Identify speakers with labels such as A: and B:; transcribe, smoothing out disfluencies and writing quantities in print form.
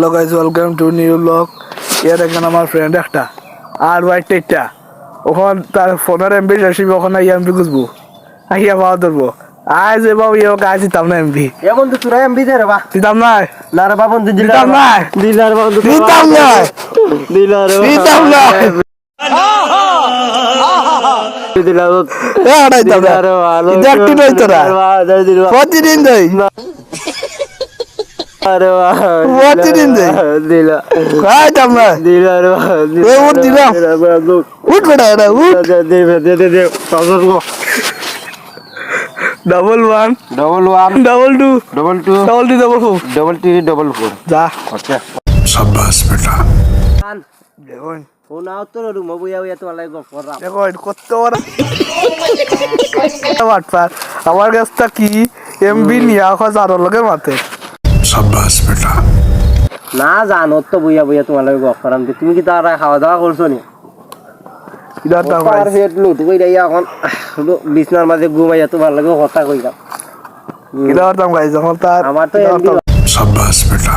A: Guys welcome to new blog. এর দেখেন আমার ফ্রেন্ড একটা আর হোয়াইট একটা ওখান তার ফোনের এমবি আসবে ওখানে এমবি খুঁজবো আইয়া পাওয়া ধরবো আজ এবার ইয়ে কাজ দিতাম না এমবি
B: এখন তো তোরা এমবি দে রে বা
A: দিতাম না
B: না রে বাবন
A: দিতাম না
B: দিলার বাবন
A: দিতাম না
B: দিলার
A: দিতাম না
B: দিলার
A: এ আড়াইতাম না এটা একটু নয় তোরা প্রতিদিন দেই
B: আরে
A: প্রতিদিন দেই
B: দিলা
A: খাইতাম না
B: দিলার
A: এ উঠ দিলাম উঠ বেটা এটা উঠ
B: দে
A: double one
B: double one
A: double two
B: double two
A: double three double four
B: double three double four
A: যা
B: আচ্ছা
A: শাবাশ বেটা দেখুন
B: ফোন আও তো রুম বইয়া বইয়া তো আলাই গপ করা
A: দেখুন কত বড় হোয়াটসঅ্যাপ আমার কাছটা কি এমবি নিয়া হাজার লোকের মাথে শাবাশ বেটা
B: না জানো তো বইয়া বইয়া তোমার লাগে গপ করাম তুমি কি তারা খাওয়া দাওয়া করছো নি
A: ইদাটা
B: আর ফেট লুট কইরা এখন বিছনার মাঝে ঘুমাইয়া তোমার লাগে কথা কইরা
A: ইদাটা গাইজ আমার তার
B: আমার তো এমবি
A: শাবাশ বেটা